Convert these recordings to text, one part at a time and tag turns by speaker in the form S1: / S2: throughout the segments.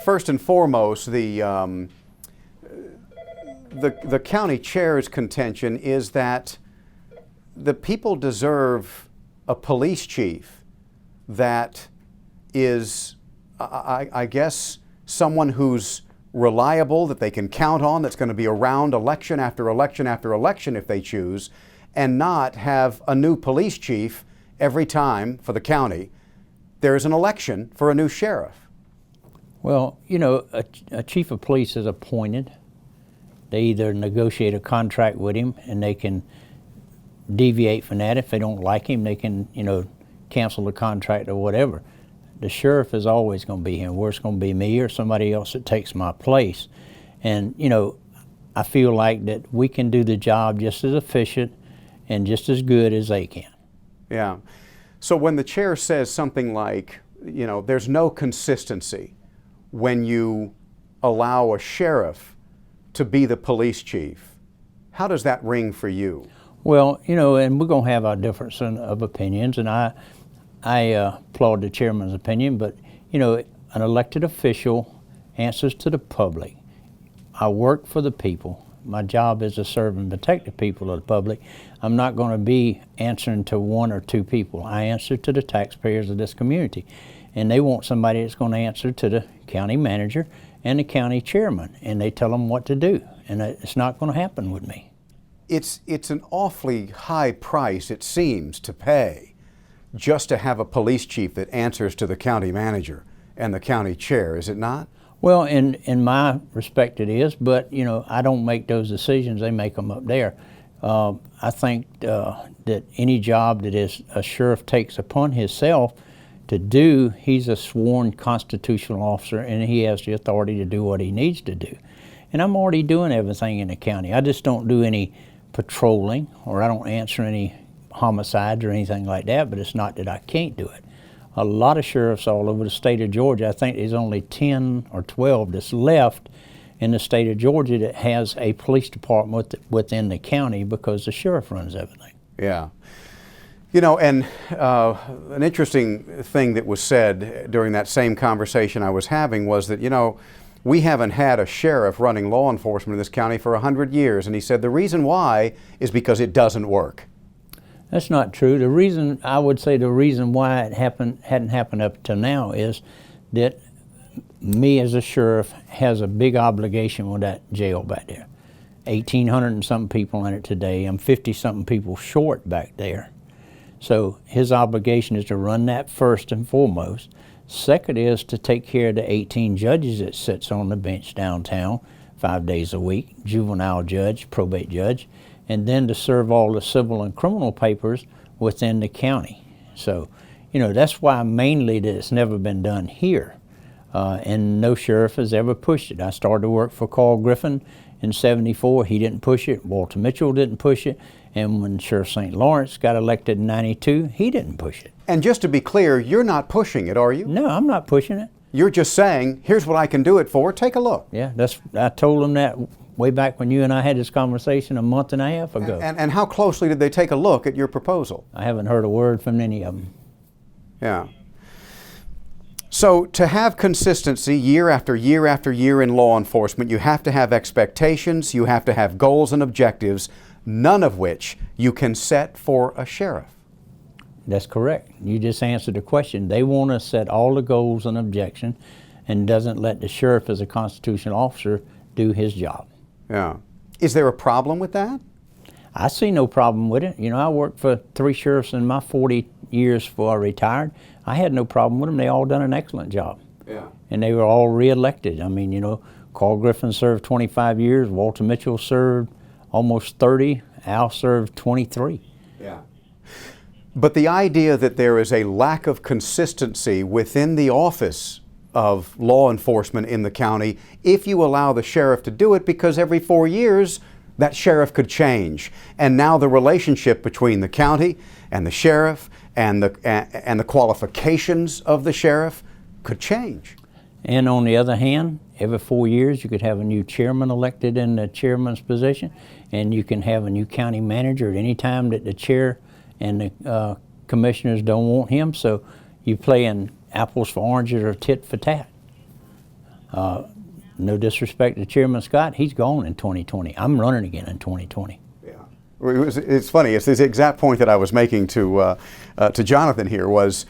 S1: first and foremost, the county chair's contention is that the people deserve a police chief that is, I guess, someone who's reliable, that they can count on, that's going to be around election after election after election if they choose, and not have a new police chief every time for the county there's an election for a new sheriff.
S2: Well, you know, a chief of police is appointed. They either negotiate a contract with him and they can deviate from that. If they don't like him, they can, you know, cancel the contract or whatever. The sheriff is always going to be here, where it's going to be me or somebody else that takes my place. And, you know, I feel like that we can do the job just as efficient and just as good as they can.
S1: Yeah. So when the chair says something like, you know, there's no consistency when you allow a sheriff to be the police chief, how does that ring for you?
S2: Well, you know, and we're going to have our difference of opinions, and I applaud the chairman's opinion, but, you know, an elected official answers to the public. I work for the people. My job is to serve and protect the people of the public. I'm not going to be answering to one or two people. I answer to the taxpayers of this community. And they want somebody that's going to answer to the county manager and the county chairman, and they tell them what to do. And it's not going to happen with me.
S1: It's an awfully high price, it seems, to pay just to have a police chief that answers to the county manager and the county chair, is it not?
S2: Well, in my respect it is, but, you know, I don't make those decisions. They make them up there. I think that any job that a sheriff takes upon himself to do, he's a sworn constitutional officer and he has the authority to do what he needs to do. And I'm already doing everything in the county. I just don't do any patrolling, or I don't answer any homicides or anything like that, but it's not that I can't do it. A lot of sheriffs all over the state of Georgia, I think there's only 10 or 12 that's left in the state of Georgia that has a police department within the county, because the sheriff runs everything.
S1: Yeah. You know, and an interesting thing that was said during that same conversation I was having was that, you know, we haven't had a sheriff running law enforcement in this county for 100 years. And he said the reason why is because it doesn't work.
S2: That's not true. The reason, I would say the reason why it hadn't happened up to now is that me as a sheriff has a big obligation with that jail back there. 1,800 and something people in it today. I'm 50-something people short back there. So his obligation is to run that first and foremost. Second is to take care of the 18 judges that sits on the bench downtown 5 days a week, juvenile judge, probate judge, and then to serve all the civil and criminal papers within the county. So, you know, that's why mainly that it's never been done here. And no sheriff has ever pushed it. I started to work for Carl Griffin in '74. He didn't push it. Walter Mitchell didn't push it. And when Sheriff St. Lawrence got elected in '92, he didn't push it.
S1: And just to be clear, you're not pushing it, are you?
S2: No, I'm not pushing it.
S1: You're just saying, here's what I can do it for, take a look.
S2: Yeah, I told them that way back when you and I had this conversation a month and a half ago.
S1: And how closely did they take a look at your proposal?
S2: I haven't heard a word from any of them.
S1: Yeah. So to have consistency year after year after year in law enforcement, you have to have expectations, you have to have goals and objectives, none of which you can set for a sheriff.
S2: That's correct. You just answered the question. They want to set all the goals and objections and doesn't let the sheriff as a constitutional officer do his job.
S1: Yeah. Is there a problem with that?
S2: I see no problem with it. You know, I worked for 3 sheriffs in my 40 years before I retired. I had no problem with them. They all done an excellent job.
S1: Yeah.
S2: And they were all re-elected. I mean, you know, Carl Griffin served 25 years. Walter Mitchell served almost 30. Al served 23.
S1: Yeah. But the idea that there is a lack of consistency within the office of law enforcement in the county if you allow the sheriff to do it, because every 4 years that sheriff could change. And now the relationship between the county and the sheriff and the qualifications of the sheriff could change.
S2: And on the other hand, every 4 years you could have a new chairman elected in the chairman's position, and you can have a new county manager at any time that the chair and the commissioners don't want him. So you playing apples for oranges or tit for tat. No disrespect to Chairman Scott, he's gone in 2020. I'm running again in 2020.
S1: Yeah, it's funny. It's the exact point that I was making to Jonathan here was,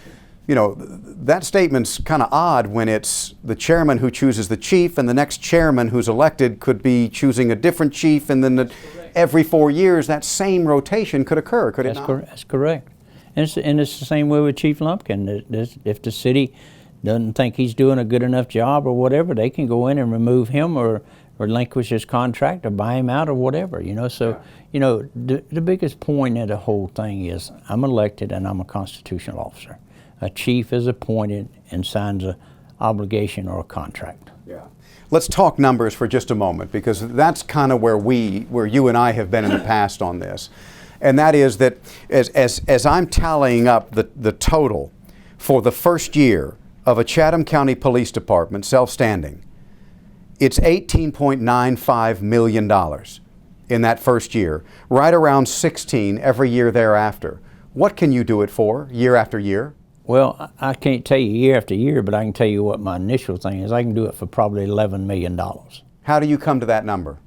S1: you know, that statement's kind of odd when it's the chairman who chooses the chief, and the next chairman who's elected could be choosing a different chief, and then every 4 years that same rotation could occur, could it not?
S2: That's correct. And it's the same way with Chief Lumpkin. If the city doesn't think he's doing a good enough job or whatever, they can go in and remove him or relinquish his contract or buy him out or whatever, you know. So, you know, the biggest point of the whole thing is I'm elected and I'm a constitutional officer. A chief is appointed and signs an obligation or a contract. Yeah.
S1: Let's talk numbers for just a moment, because that's kind of where you and I have been in the past on this. And that is that as I'm tallying up the total for the first year of a Chatham County Police Department self-standing, it's $18.95 million in that first year, right around 16 every year thereafter. What can you do it for year after year?
S2: Well, I can't tell you year after year, but I can tell you what my initial thing is. I can do it for probably $11 million.
S1: How do you come to that number?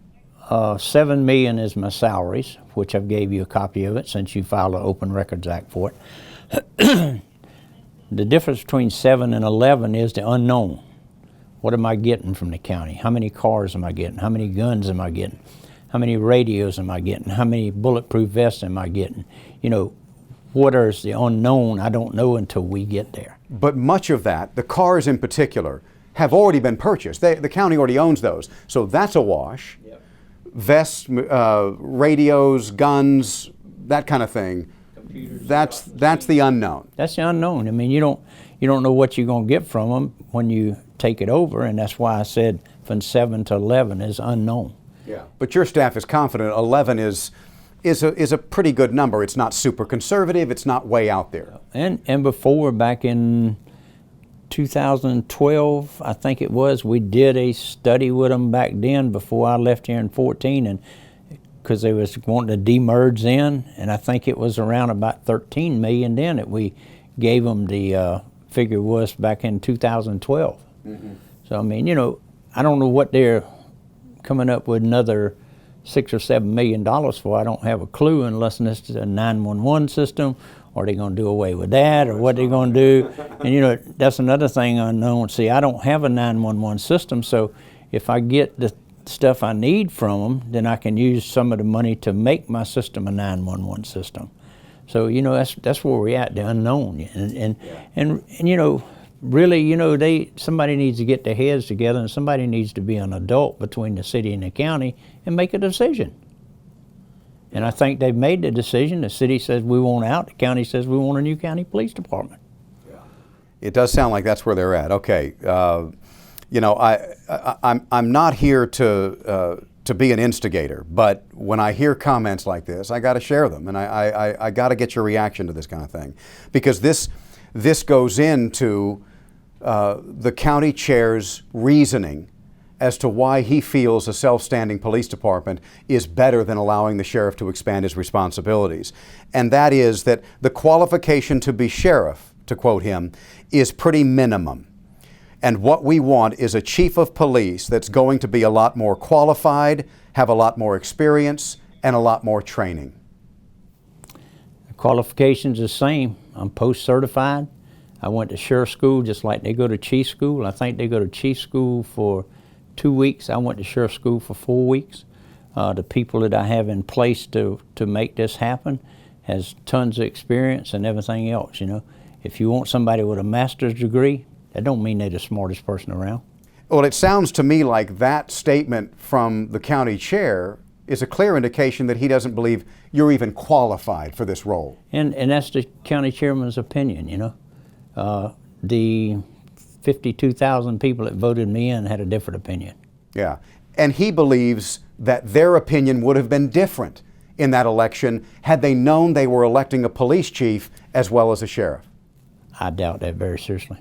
S2: $7 million is my salaries, which I've gave you a copy of it since you filed an Open Records Act for it. The difference between 7 and 11 is the unknown. What am I getting from the county? How many cars am I getting? How many guns am I getting? How many radios am I getting? How many bulletproof vests am I getting? You know, what is the unknown? I don't know until we get there.
S1: But much of that, the cars in particular, have already been purchased. The county already owns those. So that's a wash. Yep. Vests, radios, guns, that kind of thing. That's the unknown.
S2: That's the unknown. I mean, you don't know what you're going to get from them when you take it over, and that's why I said from 7 to 11 is unknown.
S1: Yeah. But your staff is confident 11 is a pretty good number. It's not super conservative. It's not way out there.
S2: And before, back in 2012, I think it was, we did a study with them back then before I left here in 14, and because they was wanting to demerge in, and I think it was around about 13 million then that we gave them. The figure was back in 2012. Mm-hmm. So I mean, you know, I don't know what they're coming up with another $6 or $7 million for. I don't have a clue, unless this is a 911 system, or they're going to do away with that, or what they're going to do. And you know, that's another thing unknown. See, I don't have a 911 system, so if I get the stuff I need from them, then I can use some of the money to make my system a 911 system. So you know, that's where we're at, the unknown. And you know, really, you know, somebody needs to get their heads together, and somebody needs to be an adult between the city and the county and make a decision. And I think they've made the decision. The city says we want out. The county says we want a new county police department.
S1: Yeah. It does sound like that's where they're at. Okay. You know, I'm not here to be an instigator, but when I hear comments like this, I got to share them, and I got to get your reaction to this kind of thing, because this goes into the county chair's reasoning as to why he feels a self-standing police department is better than allowing the sheriff to expand his responsibilities, and that is that the qualification to be sheriff, to quote him, is pretty minimum. And what we want is a chief of police that's going to be a lot more qualified, have a lot more experience, and a lot more training.
S2: The qualifications are the same. I'm post-certified. I went to sheriff school just like they go to chief school. I think they go to chief school for 2 weeks. I went to sheriff school for 4 weeks. The people that I have in place to make this happen has tons of experience and everything else, you know. If you want somebody with a master's degree, that don't mean they're the smartest person around.
S1: Well, it sounds to me like that statement from the county chair is a clear indication that he doesn't believe you're even qualified for this role.
S2: And that's the county chairman's opinion, you know. The 52,000 people that voted me in had a different opinion.
S1: Yeah, and he believes that their opinion would have been different in that election had they known they were electing a police chief as well as a sheriff.
S2: I doubt that very seriously.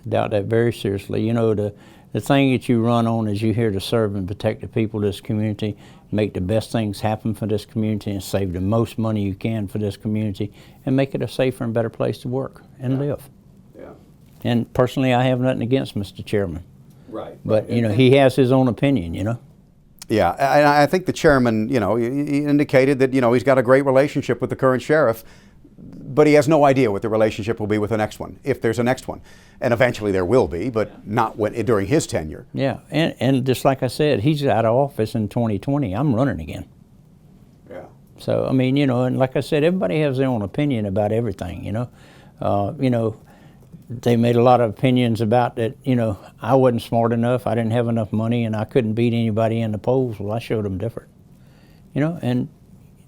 S2: Doubt that very seriously. You know, the thing that you run on is you're here to serve and protect the people of this community, make the best things happen for this community, and save the most money you can for this community, and make it a safer and better place to work and live. Yeah. And personally, I have nothing against Mr. Chairman.
S1: Right.
S2: But, you know, he has his own opinion, you know.
S1: Yeah, and I think the chairman, you know, he indicated that, you know, he's got a great relationship with the current sheriff, but he has no idea what the relationship will be with the next one, if there's a next one. And eventually there will be, but not during his tenure.
S2: Yeah, and just like I said, he's out of office in 2020. I'm running again.
S1: Yeah.
S2: So, I mean, you know, and like I said, everybody has their own opinion about everything, you know. You know, they made a lot of opinions about that, you know, I wasn't smart enough, I didn't have enough money, and I couldn't beat anybody in the polls. Well, I showed them different. You know, and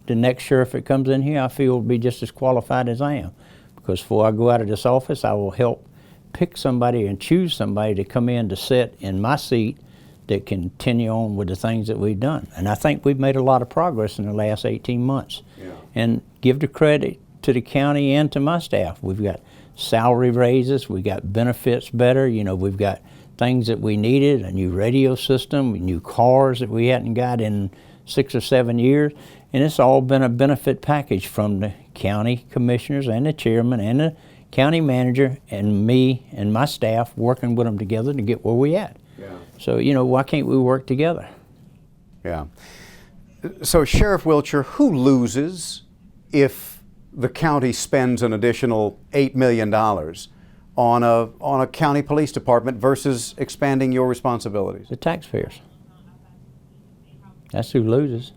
S2: the next sheriff that comes in here, I feel will be just as qualified as I am. Because before I go out of this office, I will help pick somebody and choose somebody to come in to sit in my seat that can continue on with the things that we've done. And I think we've made a lot of progress in the last 18 months. Yeah. And give the credit to the county and to my staff. We've got salary raises, we got benefits better, you know, we've got things that we needed, a new radio system, new cars that we hadn't got in 6 or 7 years, and it's all been a benefit package from the county commissioners and the chairman and the county manager and me and my staff working with them together to get where we at. Yeah. So, you know, why can't we work together?
S1: Yeah. So, Sheriff Wilcher, who loses if the county spends an additional $8 million on a county police department versus expanding your responsibilities?
S2: The taxpayers. That's who loses.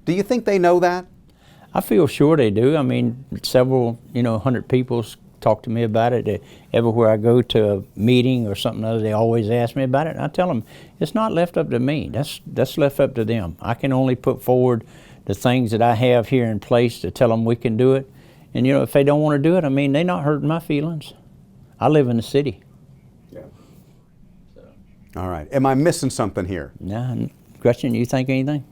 S1: Do you think they know that?
S2: I feel sure they do. I mean, several, you know, 100 people talk to me about it. Everywhere I go to a meeting or something other, they always ask me about it. And I tell them, it's not left up to me. That's left up to them. I can only put forward the things that I have here in place to tell them we can do it. And, you know, if they don't want to do it, I mean, they're not hurting my feelings. I live in the city.
S1: Yeah. All right. Am I missing something here?
S2: No, Gretchen, you think anything?